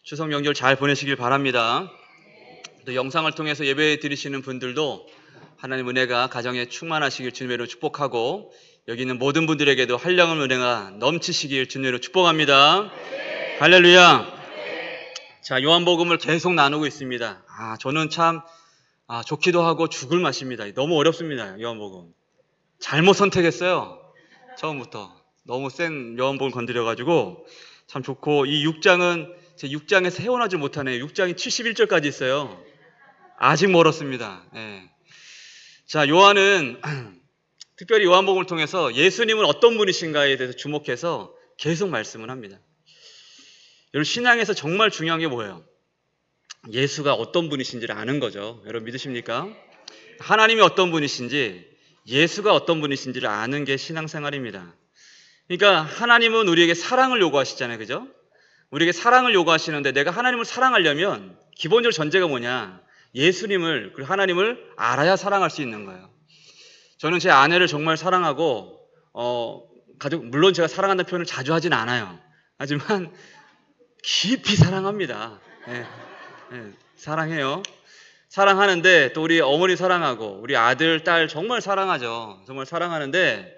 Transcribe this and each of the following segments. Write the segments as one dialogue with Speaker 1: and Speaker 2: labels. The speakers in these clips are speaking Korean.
Speaker 1: 추석 명절 잘 보내시길 바랍니다. 또 영상을 통해서 예배 드리시는 분들도 하나님 은혜가 가정에 충만하시길 주님으로 축복하고, 여기 있는 모든 분들에게도 한량의 은혜가 넘치시길 주님으로 축복합니다. 할렐루야. 자, 요한복음을 계속 나누고 있습니다. 저는 참 좋기도 하고 죽을 맛입니다. 너무 어렵습니다. 요한복음 잘못 선택했어요. 처음부터 너무 센 요한복음을 건드려가지고 참 좋고, 이 6장은 제 6장에서 헤어나지 못하네요. 6장이 71절까지 있어요. 아직 멀었습니다. 자, 요한은 특별히 요한복음을 통해서 예수님은 어떤 분이신가에 대해서 주목해서 계속 말씀을 합니다. 여러분, 신앙에서 정말 중요한 게 뭐예요? 예수가 어떤 분이신지를 아는 거죠. 여러분 믿으십니까? 하나님이 어떤 분이신지, 예수가 어떤 분이신지를 아는 게 신앙생활입니다. 그러니까 하나님은 우리에게 사랑을 요구하시잖아요. 그죠? 우리에게 사랑을 요구하시는데, 내가 하나님을 사랑하려면 기본적으로 전제가 뭐냐? 예수님을, 그리고 하나님을 알아야 사랑할 수 있는 거예요. 저는 제 아내를 정말 사랑하고, 물론 제가 사랑한다는 표현을 자주 하진 않아요. 하지만 깊이 사랑합니다. 사랑해요. 사랑하는데, 또 우리 어머니 사랑하고 우리 아들, 딸 정말 사랑하죠. 정말 사랑하는데,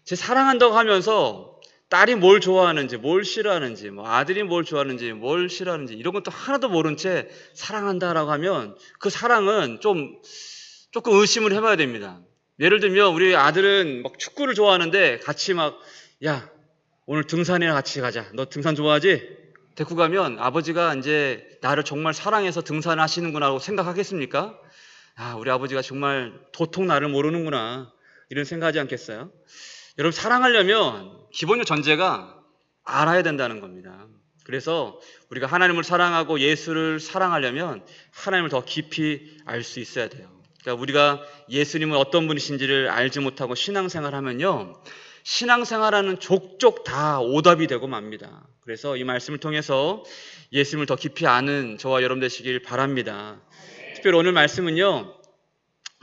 Speaker 1: 제 사랑한다고 하면서 딸이 뭘 좋아하는지, 뭘 싫어하는지, 아들이 뭘 좋아하는지, 뭘 싫어하는지 이런 것도 하나도 모른 채 사랑한다라고 하면 그 사랑은 조금 의심을 해봐야 됩니다. 예를 들면 우리 아들은 막 축구를 좋아하는데 같이 야, 오늘 등산이나 같이 가자. 너 등산 좋아하지? 데리고 가면 아버지가 이제 나를 정말 사랑해서 등산하시는구나 하고 생각하겠습니까? 우리 아버지가 정말 도통 나를 모르는구나, 이런 생각하지 않겠어요? 여러분, 사랑하려면 기본적 전제가 알아야 된다는 겁니다. 그래서 우리가 하나님을 사랑하고 예수를 사랑하려면 하나님을 더 깊이 알 수 있어야 돼요. 그러니까 우리가 예수님은 어떤 분이신지를 알지 못하고 신앙생활하면요, 신앙생활하는 족족 다 오답이 되고 맙니다. 그래서 이 말씀을 통해서 예수님을 더 깊이 아는 저와 여러분 되시길 바랍니다. 특별히 오늘 말씀은요,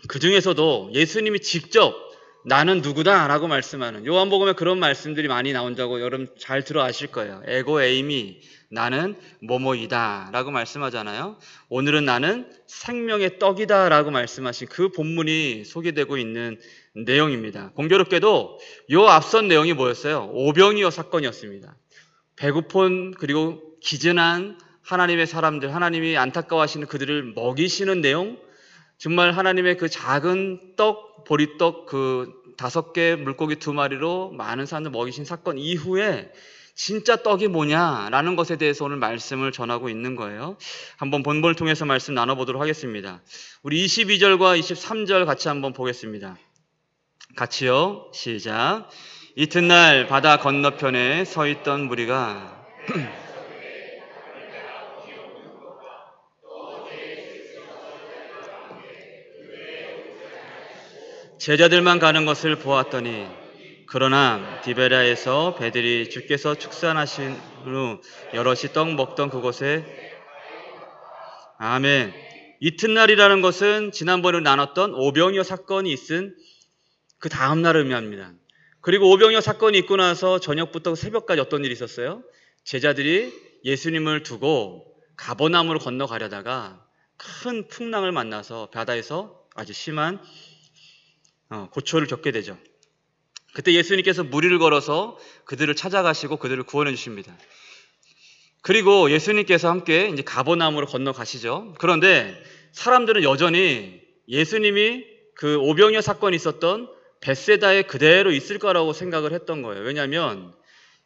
Speaker 1: 그 중에서도 예수님이 직접 나는 누구다 라고 말씀하는, 요한복음에 그런 말씀들이 많이 나온다고 여러분 잘 들어 아실 거예요. 에고 에이미, 나는 뭐뭐이다 라고 말씀하잖아요. 오늘은 나는 생명의 떡이다 라고 말씀하신 그 본문이 소개되고 있는 내용입니다. 공교롭게도 요 앞선 내용이 뭐였어요? 오병이어 사건이었습니다. 배고픈, 그리고 기진한 하나님의 사람들, 하나님이 안타까워하시는 그들을 먹이시는 내용, 정말 하나님의 그 작은 떡, 보리떡 그 5개 물고기 2마리로 많은 사람들 먹이신 사건 이후에 진짜 떡이 뭐냐라는 것에 대해서 오늘 말씀을 전하고 있는 거예요. 한번 본문을 통해서 말씀 나눠보도록 하겠습니다. 우리 22절과 23절 같이 한번 보겠습니다. 같이요. 시작. 이튿날 바다 건너편에 서 있던 무리가 제자들만 가는 것을 보았더니, 그러나 디베랴에서 배들이 주께서 축산하신 후 여럿이 떡 먹던 그곳에, 아멘. 이튿날이라는 것은 지난번에 나눴던 오병이어 사건이 있은 그 다음 날을 의미합니다. 그리고 오병이어 사건이 있고 나서 저녁부터 새벽까지 어떤 일이 있었어요? 제자들이 예수님을 두고 가버나움으로 건너가려다가 큰 풍랑을 만나서 바다에서 아주 심한 고초를 겪게 되죠. 그때 예수님께서 무리를 걸어서 그들을 찾아가시고 그들을 구원해 주십니다. 그리고 예수님께서 함께 이제 가버나움으로 건너가시죠. 그런데 사람들은 여전히 예수님이 그 오병이어 사건이 있었던 벳세다에 그대로 있을 거라고 생각을 했던 거예요. 왜냐하면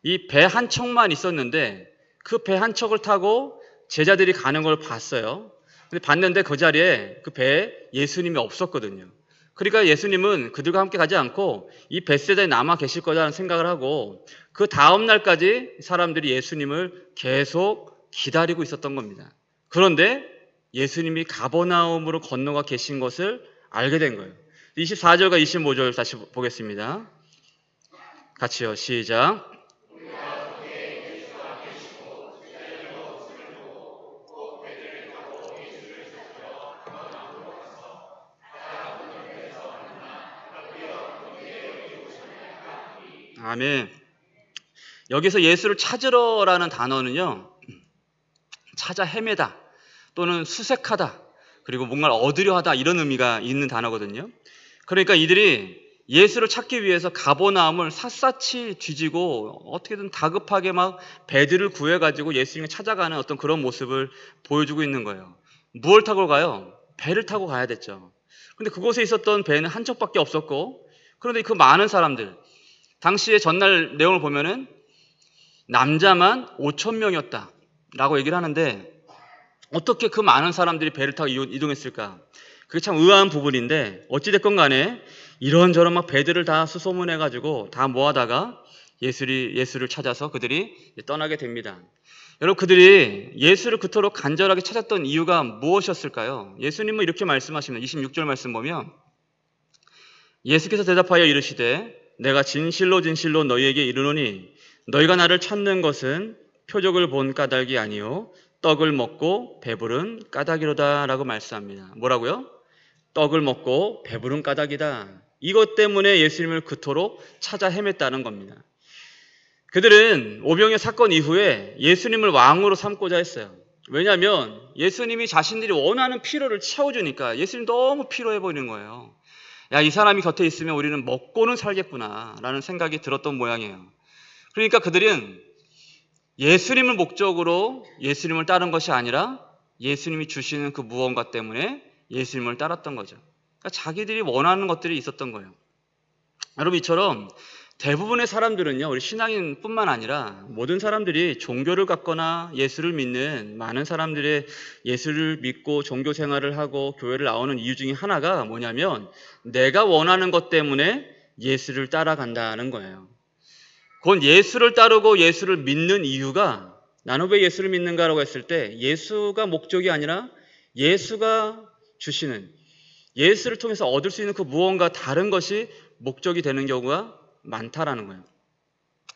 Speaker 1: 이 배 한 척만 있었는데 그 배 한 척을 타고 제자들이 가는 걸 봤어요. 근데 봤는데 그 자리에 그 배에 예수님이 없었거든요. 그러니까 예수님은 그들과 함께 가지 않고 이 벳세다에 남아 계실 거라는 생각을 하고, 그 다음 날까지 사람들이 예수님을 계속 기다리고 있었던 겁니다. 그런데 예수님이 가버나움으로 건너가 계신 것을 알게 된 거예요. 24절과 25절 다시 보겠습니다. 같이요. 시작. 아멘. 여기서 예수를 찾으러라는 단어는요, 찾아 헤매다 또는 수색하다 그리고 뭔가를 얻으려 하다 이런 의미가 있는 단어거든요. 그러니까 이들이 예수를 찾기 위해서 가버나움을 샅샅이 뒤지고 어떻게든 다급하게 막 배들을 구해가지고 예수님을 찾아가는 어떤 그런 모습을 보여주고 있는 거예요. 무엇을 타고 가요? 배를 타고 가야 됐죠. 근데 그곳에 있었던 배는 한 척밖에 없었고, 그런데 그 많은 사람들, 당시에 전날 내용을 보면은 남자만 5천 명이었다라고 얘기를 하는데 어떻게 그 많은 사람들이 배를 타고 이동했을까? 그게 참 의아한 부분인데 어찌됐건 간에 이런저런 막 배들을 다 수소문해가지고 다 모아다가 예수를 찾아서 그들이 떠나게 됩니다. 여러분, 그들이 예수를 그토록 간절하게 찾았던 이유가 무엇이었을까요? 예수님은 이렇게 말씀하십니다. 26절 말씀 보면 예수께서 대답하여 이르시되 내가 진실로 진실로 너희에게 이르노니 너희가 나를 찾는 것은 표적을 본 까닭이 아니요 떡을 먹고 배부른 까닭이로다 라고 말씀합니다. 뭐라고요? 떡을 먹고 배부른 까닭이다. 이것 때문에 예수님을 그토록 찾아 헤맸다는 겁니다. 그들은 오병이어 사건 이후에 예수님을 왕으로 삼고자 했어요. 왜냐하면 예수님이 자신들이 원하는 피로를 채워주니까 예수님 너무 피로해 보이는 거예요. 야, 이 사람이 곁에 있으면 우리는 먹고는 살겠구나 라는 생각이 들었던 모양이에요. 그러니까 그들은 예수님을 목적으로 예수님을 따른 것이 아니라 예수님이 주시는 그 무언가 때문에 예수님을 따랐던 거죠. 그러니까 자기들이 원하는 것들이 있었던 거예요. 여러분, 이처럼 대부분의 사람들은요, 우리 신앙인뿐만 아니라 모든 사람들이 종교를 갖거나 예수를 믿는 많은 사람들의 예수를 믿고 종교 생활을 하고 교회를 나오는 이유 중에 하나가 뭐냐면 내가 원하는 것 때문에 예수를 따라간다는 거예요. 그건 예수를 따르고 예수를 믿는 이유가 나는 왜 예수를 믿는가라고 했을 때 예수가 목적이 아니라 예수가 주시는 예수를 통해서 얻을 수 있는 그 무언가 다른 것이 목적이 되는 경우가 많다라는 거예요.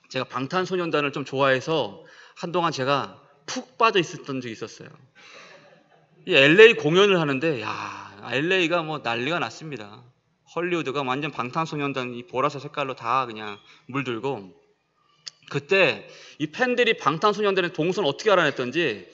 Speaker 1: 제가 방탄소년단을 좀 좋아해서 한동안 제가 푹 빠져 있었던 적이 있었어요. 이 LA 공연을 하는데 LA가 뭐 난리가 났습니다. 헐리우드가 완전 방탄소년단 이 보라색 색깔로 다 그냥 물들고 그때 이 팬들이 방탄소년단의 동선 어떻게 알아냈던지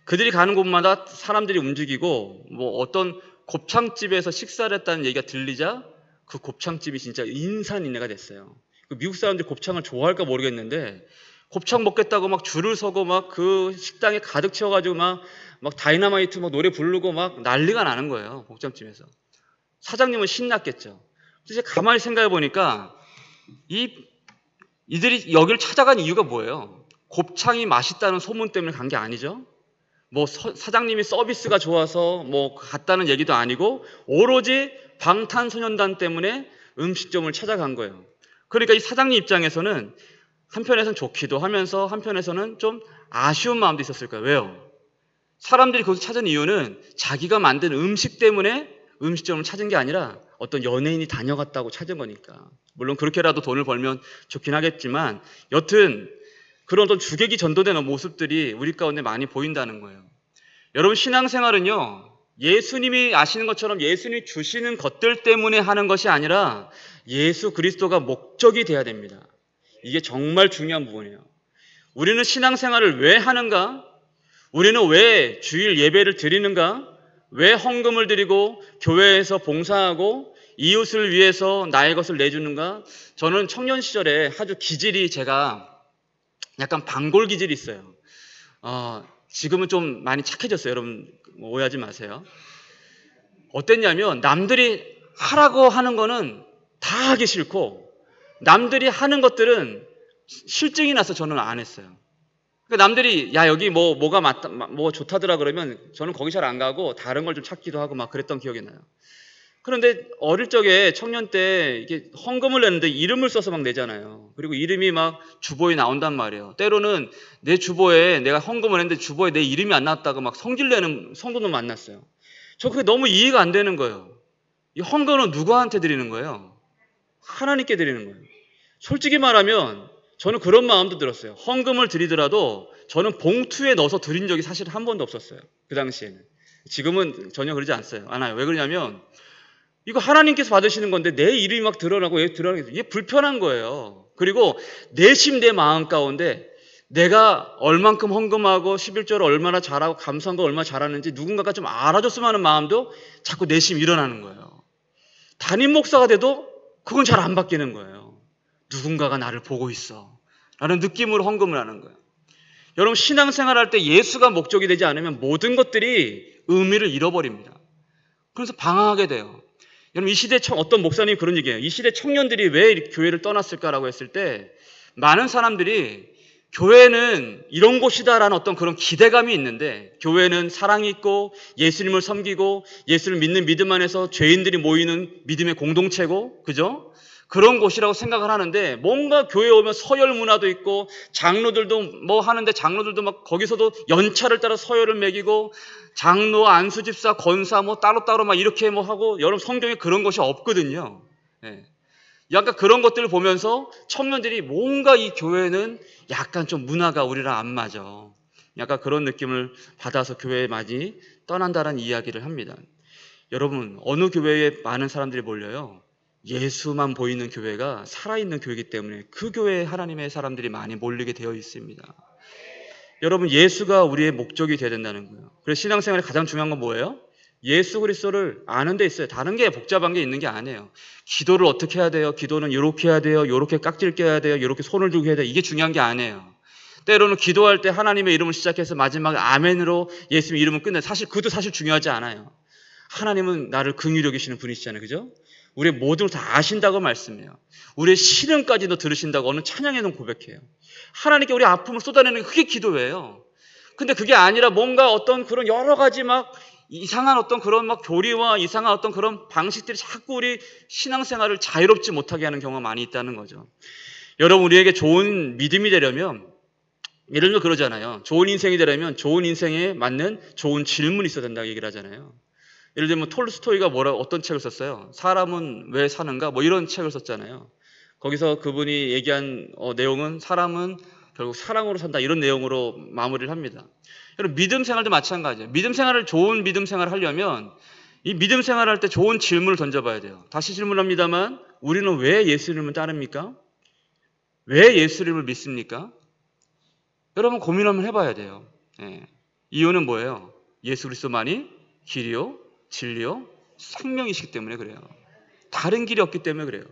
Speaker 1: 그들이 가는 곳마다 사람들이 움직이고 뭐 어떤 곱창집에서 식사를 했다는 얘기가 들리자 그 곱창집이 진짜 인산인해가 됐어요. 미국 사람들이 곱창을 좋아할까 모르겠는데 곱창 먹겠다고 막 줄을 서고 막 그 식당에 가득 채워가지고 막 다이너마이트 막 노래 부르고 막 난리가 나는 거예요. 곱창집에서. 사장님은 신났겠죠. 그래서 가만히 생각해 보니까 이들이 여기를 찾아간 이유가 뭐예요? 곱창이 맛있다는 소문 때문에 간 게 아니죠. 뭐 사장님이 서비스가 좋아서 뭐 갔다는 얘기도 아니고 오로지 방탄소년단 때문에 음식점을 찾아간 거예요. 그러니까 이 사장님 입장에서는 한편에서는 좋기도 하면서 한편에서는 좀 아쉬운 마음도 있었을 거예요. 왜요? 사람들이 거기서 찾은 이유는 자기가 만든 음식 때문에 음식점을 찾은 게 아니라 어떤 연예인이 다녀갔다고 찾은 거니까. 물론 그렇게라도 돈을 벌면 좋긴 하겠지만 여튼 그런 어떤 주객이 전도되는 모습들이 우리 가운데 많이 보인다는 거예요. 여러분, 신앙생활은요, 예수님이 아시는 것처럼 예수님이 주시는 것들 때문에 하는 것이 아니라 예수 그리스도가 목적이 돼야 됩니다. 이게 정말 중요한 부분이에요. 우리는 신앙생활을 왜 하는가? 우리는 왜 주일 예배를 드리는가? 왜 헌금을 드리고 교회에서 봉사하고 이웃을 위해서 나의 것을 내주는가? 저는 청년 시절에 아주 기질이 제가 약간 방골 기질이 있어요. 지금은 좀 많이 착해졌어요. 여러분 오해하지 마세요. 어땠냐면 남들이 하라고 하는 거는 다 하기 싫고 남들이 하는 것들은 실증이 나서 저는 안 했어요. 그러니까 남들이 야 여기 뭐가 맞다 뭐 좋다더라 그러면 저는 거기 잘 안 가고 다른 걸 좀 찾기도 하고 막 그랬던 기억이 나요. 그런데 어릴 적에 청년 때 이게 헌금을 내는데 이름을 써서 막 내잖아요. 그리고 이름이 막 주보에 나온단 말이에요. 때로는 내 주보에 내가 헌금을 했는데 주보에 내 이름이 안 나왔다고 막 성질내는 성도도 만났어요. 저 그게 너무 이해가 안 되는 거예요. 이 헌금은 누구한테 드리는 거예요? 하나님께 드리는 거예요. 솔직히 말하면 저는 그런 마음도 들었어요. 헌금을 드리더라도 저는 봉투에 넣어서 드린 적이 사실 한 번도 없었어요. 그 당시에는. 지금은 전혀 그러지 않아요. 왜 그러냐면 이거 하나님께서 받으시는 건데 내 이름이 막 드러나고 왜 드러나게 이게 불편한 거예요. 그리고 내심 내 마음 가운데 내가 얼만큼 헌금하고 11조를 얼마나 잘하고 감사한 거 얼마나 잘하는지 누군가가 좀 알아줬으면 하는 마음도 자꾸 내심 일어나는 거예요. 담임 목사가 돼도 그건 잘 안 바뀌는 거예요. 누군가가 나를 보고 있어 라는 느낌으로 헌금을 하는 거예요. 여러분, 신앙생활 할 때 예수가 목적이 되지 않으면 모든 것들이 의미를 잃어버립니다. 그래서 방황하게 돼요. 여러분, 이 시대 어떤 목사님이 그런 얘기해요. 이 시대 청년들이 왜 교회를 떠났을까라고 했을 때 많은 사람들이 교회는 이런 곳이다라는 어떤 그런 기대감이 있는데, 교회는 사랑이 있고 예수님을 섬기고 예수를 믿는 믿음 안에서 죄인들이 모이는 믿음의 공동체고, 그죠? 그런 곳이라고 생각을 하는데, 뭔가 교회에 오면 서열 문화도 있고 장로들도 뭐 하는데 장로들도 막 거기서도 연차를 따라 서열을 매기고 장로, 안수집사, 권사 뭐 따로따로 막 이렇게 뭐 하고, 여러분 성경에 그런 것이 없거든요. 네. 약간 그런 것들을 보면서 청년들이 뭔가 이 교회는 약간 좀 문화가 우리랑 안 맞아. 약간 그런 느낌을 받아서 교회에 많이 떠난다는 이야기를 합니다. 여러분, 어느 교회에 많은 사람들이 몰려요? 예수만 보이는 교회가 살아있는 교회이기 때문에 그 교회에 하나님의 사람들이 많이 몰리게 되어 있습니다. 여러분, 예수가 우리의 목적이 되어야 된다는 거예요. 그래서 신앙생활에 가장 중요한 건 뭐예요? 예수 그리스도를 아는 데 있어요. 다른 게 복잡한 게 있는 게 아니에요. 기도를 어떻게 해야 돼요? 기도는 이렇게 해야 돼요. 이렇게 깍지를 껴야 돼요. 이렇게 손을 들고 해야 돼요. 이게 중요한 게 아니에요. 때로는 기도할 때 하나님의 이름을 시작해서 마지막에 아멘으로 예수님의 이름을 끝내. 사실 그것도 사실 중요하지 않아요. 하나님은 나를 긍휼히 여기시는 분이시잖아요. 그죠? 우리의 모든 걸 다 아신다고 말씀해요. 우리의 시름까지도 들으신다고 어느 찬양에는 고백해요. 하나님께 우리 아픔을 쏟아내는 게 그게 기도예요. 근데 그게 아니라 뭔가 어떤 그런 여러 가지 막 이상한 어떤 그런 막 교리와 이상한 어떤 그런 방식들이 자꾸 우리 신앙생활을 자유롭지 못하게 하는 경우가 많이 있다는 거죠. 여러분, 우리에게 좋은 믿음이 되려면, 예를 들면 그러잖아요. 좋은 인생이 되려면 좋은 인생에 맞는 좋은 질문이 있어야 된다고 얘기를 하잖아요. 예를 들면 톨스토이가 어떤 책을 썼어요? 사람은 왜 사는가? 뭐 이런 책을 썼잖아요. 거기서 그분이 얘기한 내용은 사람은 결국 사랑으로 산다, 이런 내용으로 마무리를 합니다. 여러분, 믿음 생활도 마찬가지예요. 좋은 믿음 생활을 하려면 이 믿음 생활을 할 때 좋은 질문을 던져봐야 돼요. 다시 질문합니다만, 우리는 왜 예수님을 따릅니까? 왜 예수님을 믿습니까? 여러분, 고민 한번 해봐야 돼요. 예. 이유는 뭐예요? 예수 그리스도만이 길이요, 진리요, 생명이시기 때문에 그래요. 다른 길이 없기 때문에 그래요.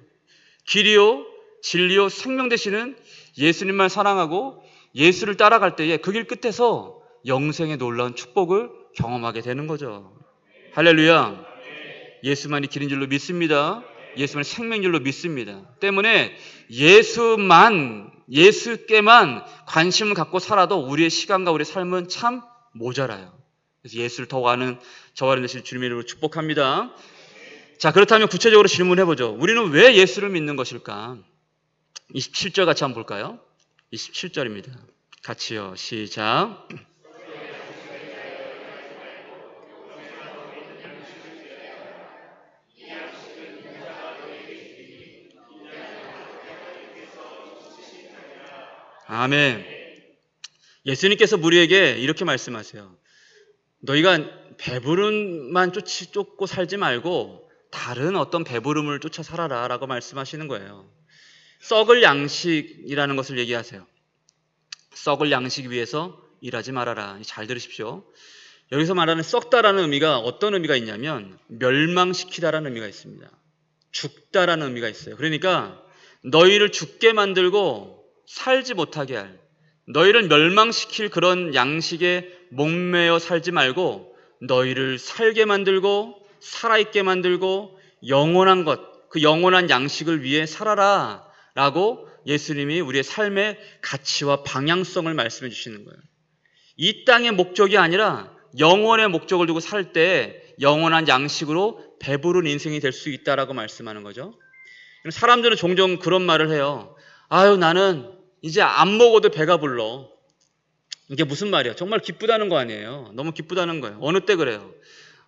Speaker 1: 길이요, 진리요, 생명 되시는 예수님만 사랑하고 예수를 따라갈 때에 그 길 끝에서 영생의 놀라운 축복을 경험하게 되는 거죠. 할렐루야. 예수만이 길인 줄로 믿습니다. 예수만이 생명인 줄로 믿습니다. 때문에 예수께만 관심을 갖고 살아도 우리의 시간과 우리의 삶은 참 모자라요. 그래서 예수를 더욱 아는 저와 되실 주님의 이름으로 축복합니다. 자, 그렇다면 구체적으로 질문해보죠. 우리는 왜 예수를 믿는 것일까? 27절 같이 한번 볼까요? 27절입니다. 같이요. 시작. 아멘. 예수님께서 우리에게 이렇게 말씀하세요. 너희가 배부름만 쫓고 살지 말고 다른 어떤 배부름을 쫓아 살아라 라고 말씀하시는 거예요. 썩을 양식이라는 것을 얘기하세요. 썩을 양식 위해서 일하지 말아라. 잘 들으십시오. 여기서 말하는 썩다라는 의미가 어떤 의미가 있냐면 멸망시키다라는 의미가 있습니다. 죽다라는 의미가 있어요. 그러니까 너희를 죽게 만들고 살지 못하게 할, 너희를 멸망시킬 그런 양식에 목매어 살지 말고 너희를 살게 만들고 살아있게 만들고 영원한 것, 그 영원한 양식을 위해 살아라 라고 예수님이 우리의 삶의 가치와 방향성을 말씀해 주시는 거예요. 이 땅의 목적이 아니라 영원의 목적을 두고 살 때 영원한 양식으로 배부른 인생이 될 수 있다라고 말씀하는 거죠. 사람들은 종종 그런 말을 해요. 아유, 나는 이제 안 먹어도 배가 불러. 이게 무슨 말이야? 정말 기쁘다는 거 아니에요. 너무 기쁘다는 거예요. 어느 때 그래요?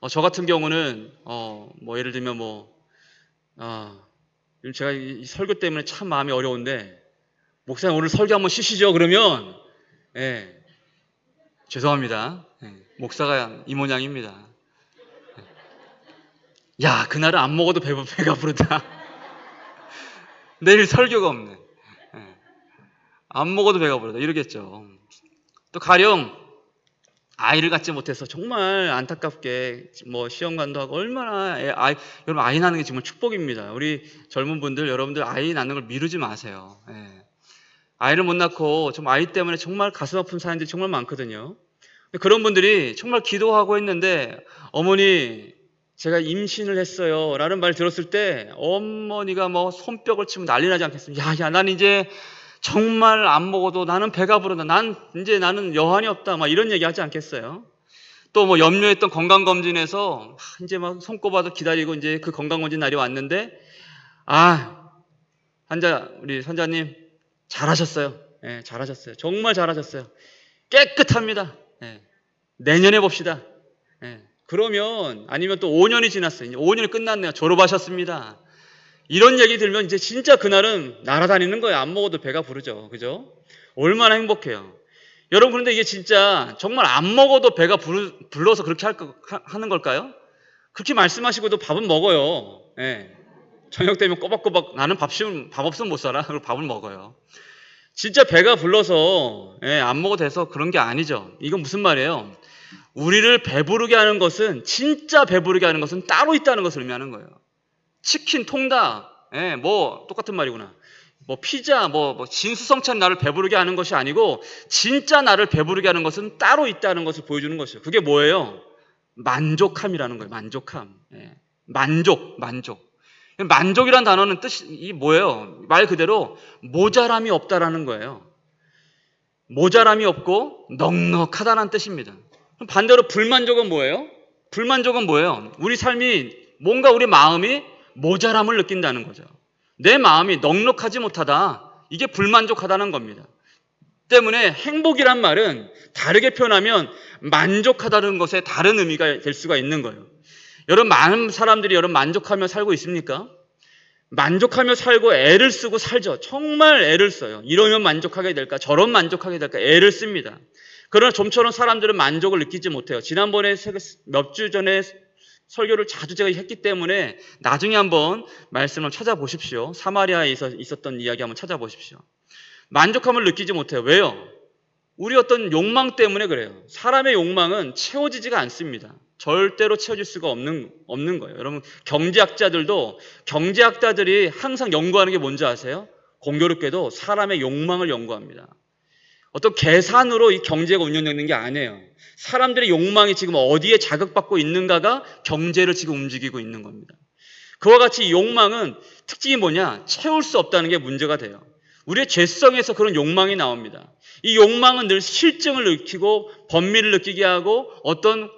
Speaker 1: 저 같은 경우는 뭐 예를 들면 제가 이 설교 때문에 참 마음이 어려운데, 목사님 오늘 설교 한번 쉬시죠. 그러면 죄송합니다. 목사가 이 모양입니다. 야, 그날은 안 먹어도 배가 부르다. 내일 설교가 없네. 안 먹어도 배가 부르다 이러겠죠. 또 가령 아이를 갖지 못해서 정말 안타깝게 뭐 시험관도 하고 얼마나 여러분 아이 낳는 게 정말 축복입니다. 우리 젊은 분들 여러분들 아이 낳는 걸 미루지 마세요. 예. 아이를 못 낳고 좀 아이 때문에 정말 가슴 아픈 사람들이 정말 많거든요. 그런 분들이 정말 기도하고 했는데 어머니 제가 임신을 했어요 라는 말 들었을 때 어머니가 뭐 손뼉을 치면 난리 나지 않겠습니까? 야, 난 이제 정말 안 먹어도 나는 배가 부른다. 나는 여한이 없다. 막 이런 얘기 하지 않겠어요? 또 뭐 염려했던 건강검진에서 이제 막 손꼽아서 기다리고 이제 그 건강검진 날이 왔는데 우리 선자님 잘하셨어요. 예, 잘하셨어요. 정말 잘하셨어요. 깨끗합니다. 예, 내년에 봅시다. 예, 그러면 아니면 또 5년이 지났어요. 이제 5년이 끝났네요. 졸업하셨습니다. 이런 얘기 들면 이제 진짜 그날은 날아다니는 거예요. 안 먹어도 배가 부르죠. 그죠? 얼마나 행복해요. 여러분 그런데 이게 진짜 정말 안 먹어도 배가 불러서 그렇게 하는 걸까요? 그렇게 말씀하시고도 밥은 먹어요. 예. 저녁 되면 꼬박꼬박 나는 밥 없으면 못 살아. 그리고 밥을 먹어요. 진짜 배가 불러서 안 먹어도 돼서 그런 게 아니죠. 이건 무슨 말이에요? 우리를 배부르게 하는 것은 진짜 배부르게 하는 것은 따로 있다는 것을 의미하는 거예요. 치킨, 통닭, 뭐 똑같은 말이구나. 뭐 피자, 뭐 진수성찬 나를 배부르게 하는 것이 아니고 진짜 나를 배부르게 하는 것은 따로 있다는 것을 보여주는 것이에요. 그게 뭐예요? 만족함이라는 거예요. 만족함. 만족. 만족이란 단어는 뜻이 뭐예요? 말 그대로 모자람이 없다라는 거예요. 모자람이 없고 넉넉하다는 뜻입니다. 반대로 불만족은 뭐예요? 불만족은 뭐예요? 우리 삶이 뭔가 우리 마음이 모자람을 느낀다는 거죠. 내 마음이 넉넉하지 못하다. 이게 불만족하다는 겁니다. 때문에 행복이란 말은 다르게 표현하면 만족하다는 것에 다른 의미가 될 수가 있는 거예요. 여러분 많은 사람들이 여러분 만족하며 살고 있습니까? 만족하며 살고 애를 쓰고 살죠. 정말 애를 써요. 이러면 만족하게 될까? 저런 만족하게 될까? 애를 씁니다. 그러나 좀처럼 사람들은 만족을 느끼지 못해요. 지난번에 몇 주 전에 설교를 자주 제가 했기 때문에 나중에 한번 말씀을 찾아보십시오. 사마리아에 있었던 이야기 한번 찾아보십시오. 만족함을 느끼지 못해요. 왜요? 우리 어떤 욕망 때문에 그래요. 사람의 욕망은 채워지지가 않습니다. 절대로 채워질 수가 없는 거예요. 여러분 경제학자들이 항상 연구하는 게 뭔지 아세요? 공교롭게도 사람의 욕망을 연구합니다. 어떤 계산으로 이 경제가 운영되는 게 아니에요. 사람들의 욕망이 지금 어디에 자극받고 있는가가 경제를 지금 움직이고 있는 겁니다. 그와 같이 욕망은 특징이 뭐냐? 채울 수 없다는 게 문제가 돼요. 우리의 죄성에서 그런 욕망이 나옵니다. 이 욕망은 늘 실증을 느끼고 번미를 느끼게 하고 어떤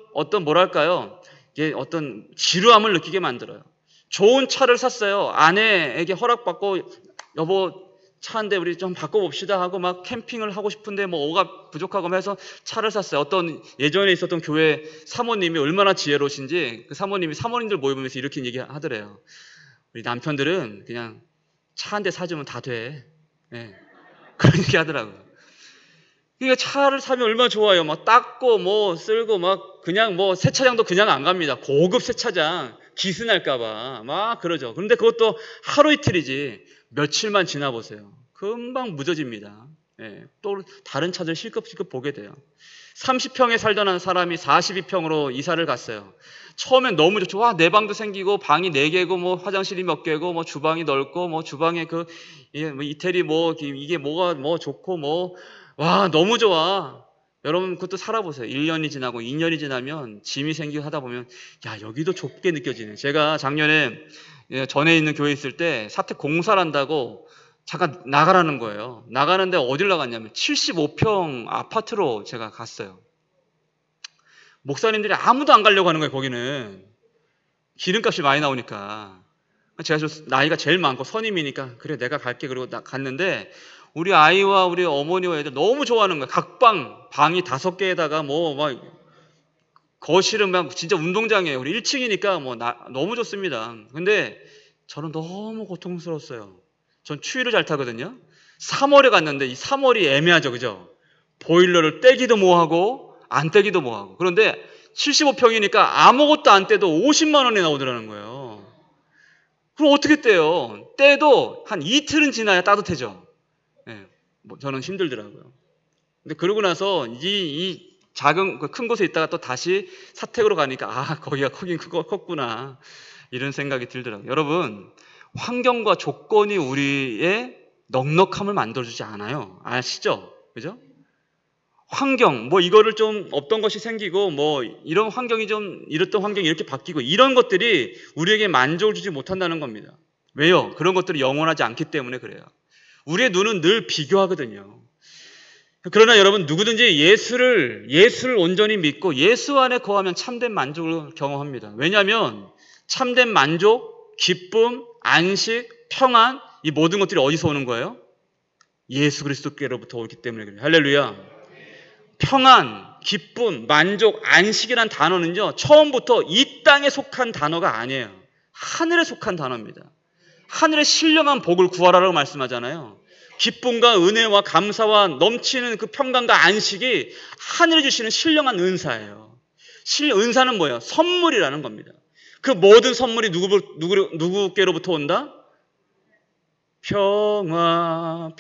Speaker 1: 뭐랄까요? 이게 어떤 지루함을 느끼게 만들어요. 좋은 차를 샀어요. 아내에게 허락받고 여보 차인데 우리 좀 바꿔봅시다 하고 막 캠핑을 하고 싶은데 뭐 뭐가 부족하고 해서 차를 샀어요. 어떤 예전에 있었던 교회 사모님이 얼마나 지혜로우신지 그 사모님들 모여보면서 이렇게 얘기하더래요. 우리 남편들은 그냥 차 한 대 사주면 다 돼. 그런 얘기 하더라고요. 그러니까 차를 사면 얼마나 좋아요. 막 닦고 뭐 쓸고 막 그냥 뭐 세차장도 그냥 안 갑니다. 고급 세차장 기스날까봐 막 그러죠. 그런데 그것도 하루 이틀이지 며칠만 지나보세요. 금방 무뎌집니다. 또 다른 차들 실컷 보게 돼요. 30평에 살던 한 사람이 42평으로 이사를 갔어요. 처음엔 너무 좋죠. 와, 내 방도 생기고 방이 4개고 뭐 화장실이 몇 개고 뭐 주방이 넓고 뭐 주방에 이태리 이게 뭐가 뭐 좋고 뭐 와, 너무 좋아. 여러분 그것도 살아보세요. 1년이 지나고 2년이 지나면 짐이 생기고 하다 보면 야, 여기도 좁게 느껴지네. 제가 작년에 전에 있는 교회에 있을 때 사택 공사를 한다고 잠깐 나가라는 거예요. 나가는데 어딜 나갔냐면 75평 아파트로 제가 갔어요. 목사님들이 아무도 안 가려고 하는 거예요. 거기는 기름값이 많이 나오니까. 제가 나이가 제일 많고 선임이니까 그래 내가 갈게. 그리고 갔는데 우리 아이와 우리 어머니와 애들 너무 좋아하는 거예요. 각 방이 5개에다가 뭐 막 거실은 막 진짜 운동장이에요. 우리 1층이니까 뭐 너무 좋습니다. 근데 저는 너무 고통스러웠어요. 전 추위를 잘 타거든요. 3월에 갔는데 이 3월이 애매하죠. 그죠? 보일러를 떼기도 뭐하고 안 떼기도 뭐하고. 그런데 75평이니까 아무것도 안 떼도 50만 원이 나오더라는 거예요. 그럼 어떻게 떼요? 떼도 한 이틀은 지나야 따뜻해져. 저는 힘들더라고요. 근데 그러고 나서 이 작은 큰 곳에 있다가 또 다시 사택으로 가니까 거기가 크긴 컸구나 이런 생각이 들더라고요. 여러분, 환경과 조건이 우리의 넉넉함을 만들어주지 않아요. 아시죠? 그죠? 환경, 이거를 좀 없던 것이 생기고, 이런 환경이 좀, 이랬던 환경이 이렇게 바뀌고, 이런 것들이 우리에게 만족을 주지 못한다는 겁니다. 왜요? 그런 것들이 영원하지 않기 때문에 그래요. 우리의 눈은 늘 비교하거든요. 그러나 여러분, 누구든지 예수를 온전히 믿고 예수 안에 거하면 참된 만족을 경험합니다. 왜냐하면 참된 만족, 기쁨, 안식, 평안, 이 모든 것들이 어디서 오는 거예요? 예수 그리스도께로부터 오기 때문에 그래요. 할렐루야. 평안, 기쁨, 만족, 안식이란 단어는요, 처음부터 이 땅에 속한 단어가 아니에요. 하늘에 속한 단어입니다. 하늘의 신령한 복을 구하라라고 말씀하잖아요. 기쁨과 은혜와 감사와 넘치는 그 평강과 안식이 하늘에 주시는 신령한 은사예요. 은사는 뭐예요? 선물이라는 겁니다. 그 모든 선물이 누구께로부터 온다? 평화,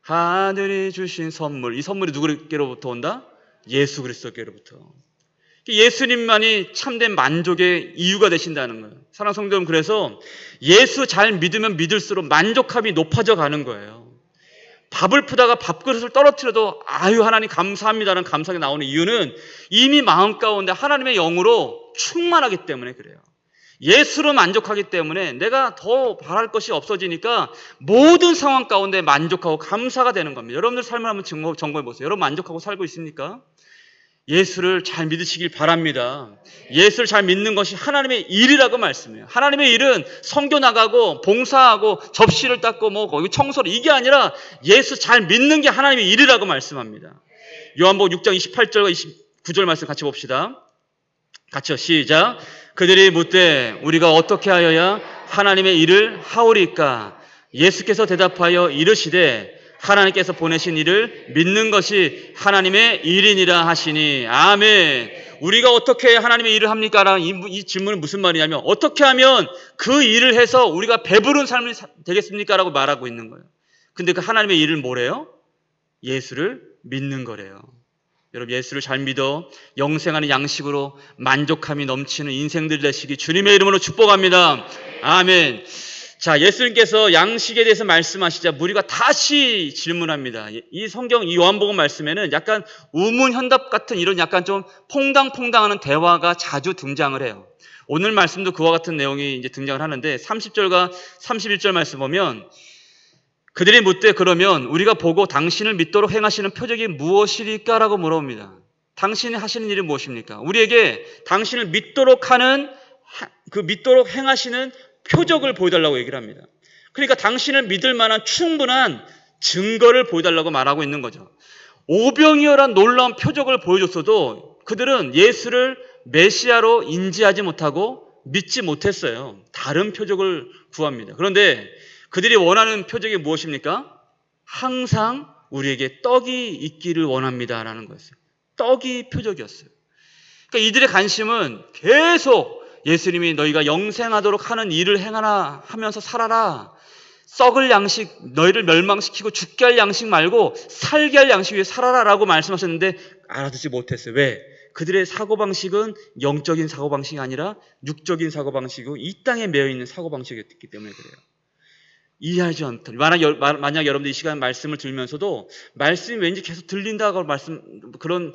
Speaker 1: 하늘이 주신 선물. 이 선물이 누구께로부터 온다? 예수 그리스도께로부터. 예수님만이 참된 만족의 이유가 되신다는 거예요. 사랑하는 성도 여러분, 그래서 예수 잘 믿으면 믿을수록 만족함이 높아져 가는 거예요. 밥을 푸다가 밥그릇을 떨어뜨려도 하나님 감사합니다라는 감사가 나오는 이유는 이미 마음 가운데 하나님의 영으로 충만하기 때문에 그래요. 예수로 만족하기 때문에 내가 더 바랄 것이 없어지니까 모든 상황 가운데 만족하고 감사가 되는 겁니다. 여러분들 삶을 한번 점검해 보세요. 여러분 만족하고 살고 있습니까? 예수를 잘 믿으시길 바랍니다. 예수를 잘 믿는 것이 하나님의 일이라고 말씀해요. 하나님의 일은 선교 나가고 봉사하고 접시를 닦고 거기 청소를, 이게 아니라 예수 잘 믿는 게 하나님의 일이라고 말씀합니다. 요한복음 6장 28절과 29절 말씀 같이 봅시다. 같이요. 시작. 그들이 묻되 우리가 어떻게 하여야 하나님의 일을 하오리까? 예수께서 대답하여 이르시되 하나님께서 보내신 일을 믿는 것이 하나님의 일이니라 하시니. 아멘. 우리가 어떻게 해야 하나님의 일을 합니까? 라는 이 질문은 무슨 말이냐면, 어떻게 하면 그 일을 해서 우리가 배부른 삶이 되겠습니까? 라고 말하고 있는 거예요. 근데 그 하나님의 일을 뭐래요? 예수를 믿는 거래요. 여러분, 예수를 잘 믿어 영생하는 양식으로 만족함이 넘치는 인생들 되시기 주님의 이름으로 축복합니다. 아멘. 자, 예수님께서 양식에 대해서 말씀하시자 무리가 다시 질문합니다. 이 성경, 이 요한복음 말씀에는 약간 우문현답 같은 이런 약간 좀 퐁당퐁당하는 대화가 자주 등장을 해요. 오늘 말씀도 그와 같은 내용이 이제 등장을 하는데 30절과 31절 말씀 보면, 그들이 묻되 그러면 우리가 보고 당신을 믿도록 행하시는 표적이 무엇이리까? 라고 물어봅니다. 당신이 하시는 일이 무엇입니까? 우리에게 당신을 믿도록 하는, 믿도록 행하시는 표적을 보여달라고 얘기를 합니다. 그러니까 당신을 믿을 만한 충분한 증거를 보여달라고 말하고 있는 거죠. 오병이어란 놀라운 표적을 보여줬어도 그들은 예수를 메시아로 인지하지 못하고 믿지 못했어요. 다른 표적을 구합니다. 그런데 그들이 원하는 표적이 무엇입니까? 항상 우리에게 떡이 있기를 원합니다라는 거였어요. 떡이 표적이었어요. 그러니까 이들의 관심은 계속 예수님이 너희가 영생하도록 하는 일을 행하라 하면서 살아라. 썩을 양식, 너희를 멸망시키고 죽게 할 양식 말고 살게 할 양식 위에 살아라 라고 말씀하셨는데 알아듣지 못했어요. 왜? 그들의 사고방식은 영적인 사고방식이 아니라 육적인 사고방식이고 이 땅에 매여있는 사고방식이었기 때문에 그래요. 이해하지 않다. 만약 여러분들이 이 시간 말씀을 들으면서도 말씀이 왠지 계속 들린다고 그런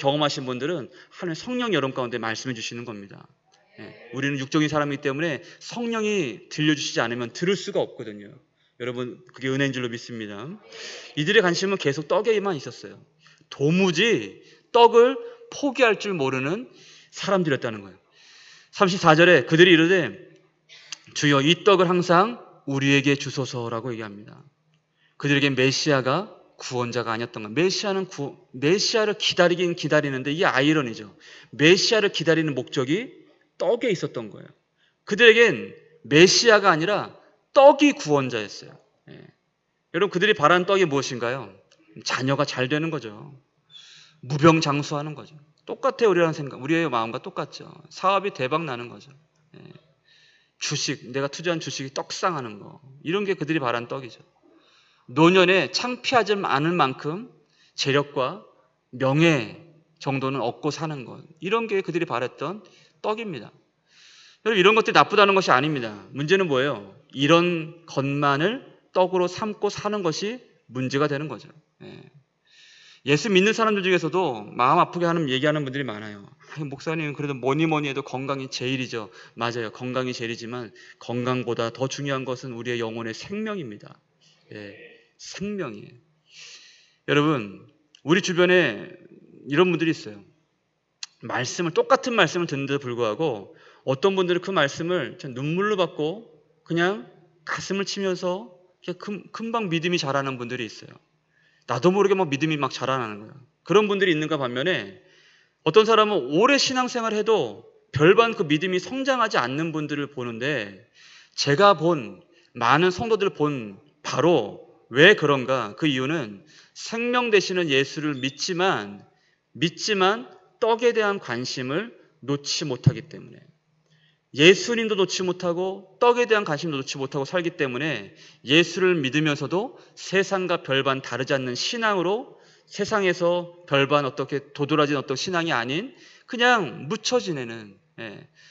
Speaker 1: 경험하신 분들은 하나님 성령 여러분 가운데 말씀해 주시는 겁니다. 우리는 육적인 사람이기 때문에 성령이 들려주시지 않으면 들을 수가 없거든요. 여러분, 그게 은혜인 줄로 믿습니다. 이들의 관심은 계속 떡에만 있었어요. 도무지 떡을 포기할 줄 모르는 사람들이었다는 거예요. 34절에 그들이 이르되 주여 이 떡을 항상 우리에게 주소서라고 얘기합니다. 그들에게 메시아가 구원자가 아니었던 것. 메시아를 기다리긴 기다리는데 이 아이러니죠. 메시아를 기다리는 목적이 떡에 있었던 거예요. 그들에겐 메시아가 아니라 떡이 구원자였어요. 여러분, 그들이 바라는 떡이 무엇인가요? 자녀가 잘 되는 거죠. 무병장수하는 거죠. 똑같아요. 우리라는 생각, 우리의 마음과 똑같죠. 사업이 대박 나는 거죠. 주식, 내가 투자한 주식이 떡상하는 거, 이런 게 그들이 바란 떡이죠. 노년에 창피하지 않을 만큼 재력과 명예 정도는 얻고 사는 것. 이런 게 그들이 바랬던 떡입니다. 여러분, 이런 것들이 나쁘다는 것이 아닙니다. 문제는 뭐예요? 이런 것만을 떡으로 삼고 사는 것이 문제가 되는 거죠. 예수 믿는 사람들 중에서도 마음 아프게 하는 얘기하는 분들이 많아요. 목사님, 그래도 뭐니 해도 건강이 제일이죠. 맞아요. 건강이 제일이지만 건강보다 더 중요한 것은 우리의 영혼의 생명입니다. 생명이에요. 여러분, 우리 주변에 이런 분들이 있어요. 똑같은 말씀을 듣는데도 불구하고 어떤 분들은 그 말씀을 눈물로 받고 그냥 가슴을 치면서 금방 믿음이 자라는 분들이 있어요. 나도 모르게 믿음이 막 자라나는 거예요. 그런 분들이 있는가 반면에 어떤 사람은 오래 신앙생활을 해도 별반 그 믿음이 성장하지 않는 분들을 보는데, 제가 본 많은 성도들을 본 바로 왜 그런가? 그 이유는 생명 되시는 예수를 믿지만 떡에 대한 관심을 놓지 못하기 때문에, 예수님도 놓지 못하고 떡에 대한 관심도 놓지 못하고 살기 때문에 예수를 믿으면서도 세상과 별반 다르지 않는 신앙으로 세상에서 별반 어떻게 도드라진 어떤 신앙이 아닌 그냥 묻혀 지내는,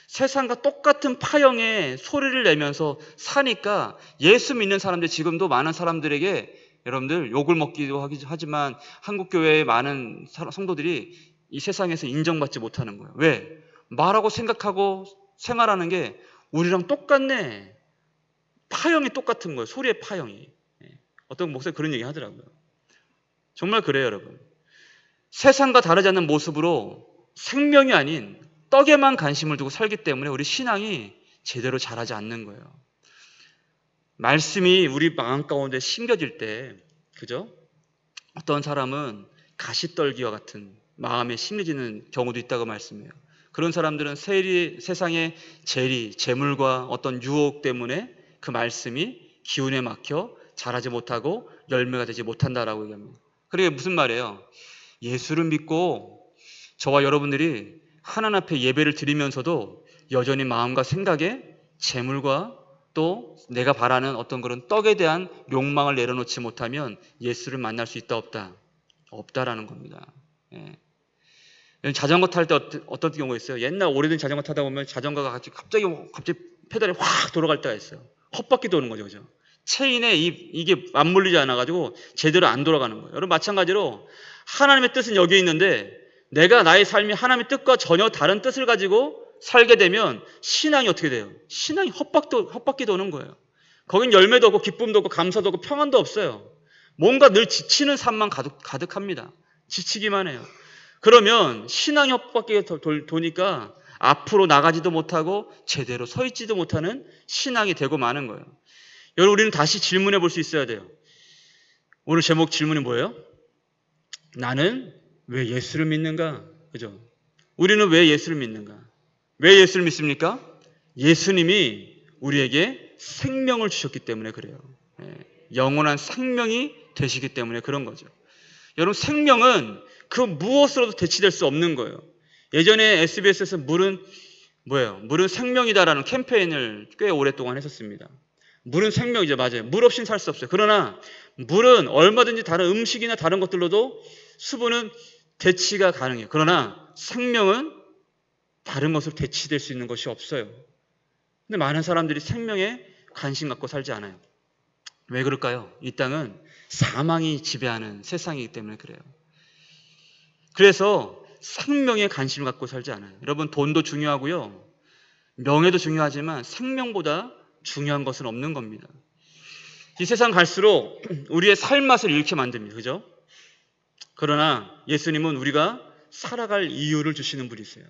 Speaker 1: 세상과 똑같은 파형의 소리를 내면서 사니까 예수 믿는 사람들, 지금도 많은 사람들에게 여러분들 욕을 먹기도 하지만 한국교회의 많은 성도들이 이 세상에서 인정받지 못하는 거예요. 왜? 말하고 생각하고 생활하는 게 우리랑 똑같네. 파형이 똑같은 거예요. 소리의 파형이. 어떤 목사님 그런 얘기 하더라고요. 정말 그래요, 여러분. 세상과 다르지 않는 모습으로 생명이 아닌 떡에만 관심을 두고 살기 때문에 우리 신앙이 제대로 자라지 않는 거예요. 말씀이 우리 마음 가운데 심겨질 때, 그죠? 어떤 사람은 가시떨기와 같은 마음에 심겨지는 경우도 있다고 말씀해요. 그런 사람들은 세상의 재물과 어떤 유혹 때문에 그 말씀이 기운에 막혀 자라지 못하고 열매가 되지 못한다라고 얘기합니다. 그게 무슨 말이에요? 예수를 믿고 저와 여러분들이 하나님 앞에 예배를 드리면서도 여전히 마음과 생각에 재물과 또 내가 바라는 어떤 그런 떡에 대한 욕망을 내려놓지 못하면 예수를 만날 수 있다 없다? 없다라는 겁니다. 자전거 탈 때 어떤 경우가 있어요. 옛날 오래된 자전거 타다 보면 자전거가 갑자기 페달이 확 돌아갈 때가 있어요. 헛바퀴 도는 거죠. 그죠? 체인에 이게 맞물리지 않아가지고 제대로 안 돌아가는 거예요. 여러분, 마찬가지로 하나님의 뜻은 여기에 있는데 내가 나의 삶이 하나님의 뜻과 전혀 다른 뜻을 가지고 살게 되면 신앙이 어떻게 돼요? 신앙이 헛바퀴 도는 거예요. 거긴 열매도 없고 기쁨도 없고 감사도 없고 평안도 없어요. 뭔가 늘 지치는 삶만 가득합니다. 지치기만 해요. 그러면 신앙이 헛바퀴 도니까 앞으로 나가지도 못하고 제대로 서 있지도 못하는 신앙이 되고 마는 거예요. 여러분, 우리는 다시 질문해 볼 수 있어야 돼요. 오늘 제목 질문이 뭐예요? 나는 왜 예수를 믿는가? 그죠? 우리는 왜 예수를 믿는가? 왜 예수를 믿습니까? 예수님이 우리에게 생명을 주셨기 때문에 그래요. 영원한 생명이 되시기 때문에 그런 거죠. 여러분, 생명은 그 무엇으로도 대치될 수 없는 거예요. 예전에 SBS에서 물은 생명이다라는 캠페인을 꽤 오랫동안 했었습니다. 물은 생명이죠. 맞아요. 물 없이는 살 수 없어요. 그러나 물은 얼마든지 다른 음식이나 다른 것들로도 수분은 대치가 가능해요. 그러나 생명은 다른 것으로 대치될 수 있는 것이 없어요. 근데 많은 사람들이 생명에 관심 갖고 살지 않아요. 왜 그럴까요? 이 땅은 사망이 지배하는 세상이기 때문에 그래요. 그래서 생명에 관심을 갖고 살지 않아요. 여러분, 돈도 중요하고요. 명예도 중요하지만 생명보다 중요한 것은 없는 겁니다. 이 세상 갈수록 우리의 삶맛을 잃게 만듭니다. 그죠? 그러나 예수님은 우리가 살아갈 이유를 주시는 분이세요.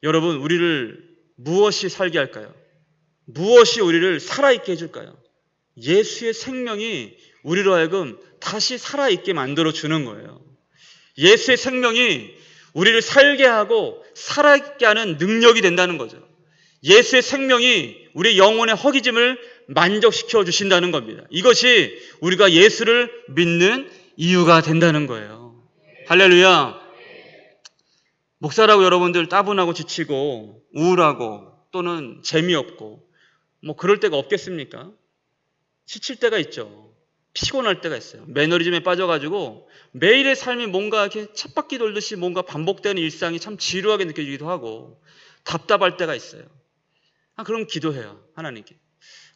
Speaker 1: 여러분, 우리를 무엇이 살게 할까요? 무엇이 우리를 살아있게 해줄까요? 예수의 생명이 우리로 하여금 다시 살아있게 만들어주는 거예요. 예수의 생명이 우리를 살게 하고 살아있게 하는 능력이 된다는 거죠. 예수의 생명이 우리의 영혼의 허기짐을 만족시켜 주신다는 겁니다. 이것이 우리가 예수를 믿는 이유가 된다는 거예요. 할렐루야. 목사라고 여러분들 따분하고 지치고 우울하고 또는 재미없고 그럴 때가 없겠습니까? 지칠 때가 있죠. 피곤할 때가 있어요. 매너리즘에 빠져가지고 매일의 삶이 뭔가 이렇게 쳇바퀴 돌듯이 뭔가 반복되는 일상이 참 지루하게 느껴지기도 하고 답답할 때가 있어요. 그럼 기도해요. 하나님께.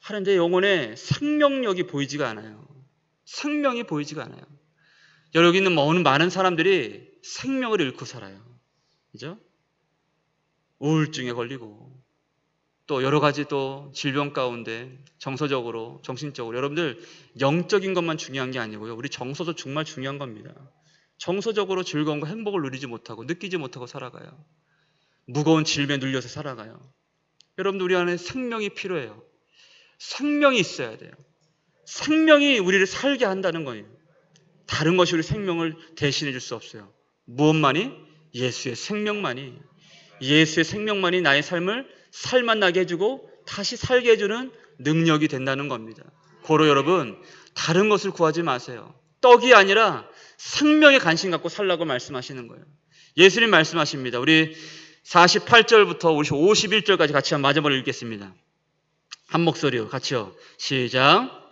Speaker 1: 하나님, 내 영혼에 생명력이 보이지가 않아요. 생명이 보이지가 않아요. 여기 있는 많은 사람들이 생명을 잃고 살아요. 그죠? 우울증에 걸리고 또 여러 가지 또 질병 가운데 정서적으로, 정신적으로 여러분들 영적인 것만 중요한 게 아니고요. 우리 정서도 정말 중요한 겁니다. 정서적으로 즐거움과 행복을 누리지 못하고 느끼지 못하고 살아가요. 무거운 질병에 눌려서 살아가요. 여러분들 우리 안에 생명이 필요해요. 생명이 있어야 돼요. 생명이 우리를 살게 한다는 거예요. 다른 것이 우리 생명을 대신해 줄 수 없어요. 무엇만이? 예수의 생명만이. 예수의 생명만이 나의 삶을 살맛나게 해주고 다시 살게 해주는 능력이 된다는 겁니다. 고로 여러분, 다른 것을 구하지 마세요. 떡이 아니라 생명의 관심 갖고 살라고 말씀하시는 거예요. 예수님 말씀하십니다. 우리 48절부터 우리 51절까지 같이 한번 마지막으로 읽겠습니다. 한 목소리로 같이요. 시작.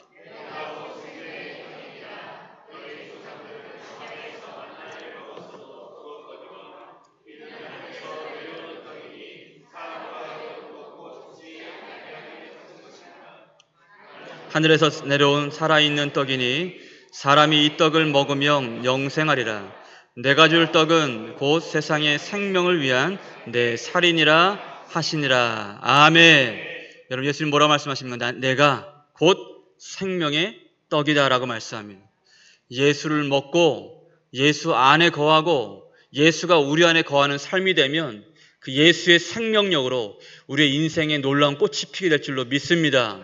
Speaker 1: 하늘에서 내려온 살아있는 떡이니 사람이 이 떡을 먹으면 영생하리라. 내가 줄 떡은 곧 세상의 생명을 위한 내 살이니라 하시니라. 아멘. 여러분, 예수님 뭐라고 말씀하십니까? 내가 곧 생명의 떡이다라고 말씀합니다. 예수를 먹고 예수 안에 거하고 예수가 우리 안에 거하는 삶이 되면 그 예수의 생명력으로 우리의 인생에 놀라운 꽃이 피게 될 줄로 믿습니다.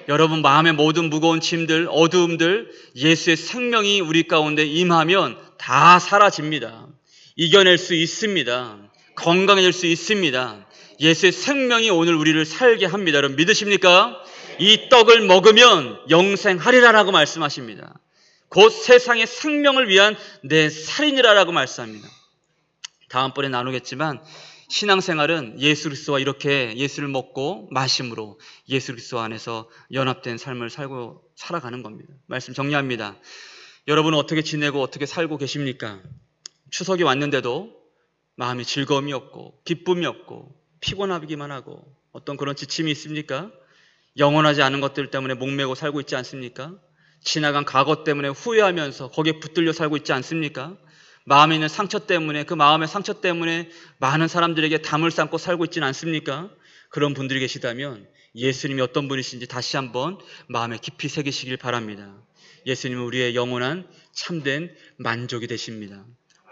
Speaker 1: 여러분, 마음의 모든 무거운 짐들, 어두움들, 예수의 생명이 우리 가운데 임하면 다 사라집니다. 이겨낼 수 있습니다. 건강해질 수 있습니다. 예수의 생명이 오늘 우리를 살게 합니다. 여러분, 믿으십니까? 이 떡을 먹으면 영생하리라라고 말씀하십니다. 곧 세상의 생명을 위한 내 살이니라라고 말씀합니다. 다음번에 나누겠지만 신앙생활은 예수 그리스도와 이렇게 예수를 먹고 마심으로 예수 그리스도 안에서 연합된 삶을 살아가는 겁니다. 말씀 정리합니다. 여러분은 어떻게 지내고 어떻게 살고 계십니까? 추석이 왔는데도 마음이 즐거움이 없고 기쁨이 없고 피곤하기만 하고 어떤 그런 지침이 있습니까? 영원하지 않은 것들 때문에 목매고 살고 있지 않습니까? 지나간 과거 때문에 후회하면서 거기에 붙들려 살고 있지 않습니까? 마음에 있는 상처 때문에, 그 마음의 상처 때문에 많은 사람들에게 담을 쌓고 살고 있지는 않습니까? 그런 분들이 계시다면 예수님이 어떤 분이신지 다시 한번 마음에 깊이 새기시길 바랍니다. 예수님은 우리의 영원한 참된 만족이 되십니다.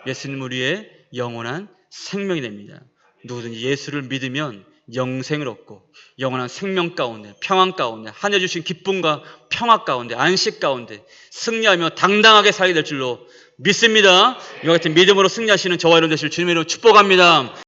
Speaker 1: 예수님은 우리의 영원한 생명이 됩니다. 누구든지 예수를 믿으면 영생을 얻고 영원한 생명 가운데, 평안 가운데, 하늘 주신 기쁨과 평화 가운데, 안식 가운데 승리하며 당당하게 살게 될 줄로 믿습니다. 이와 같은 믿음으로 승리하시는 저와 여러분 되시길 주님의 이름으로 축복합니다.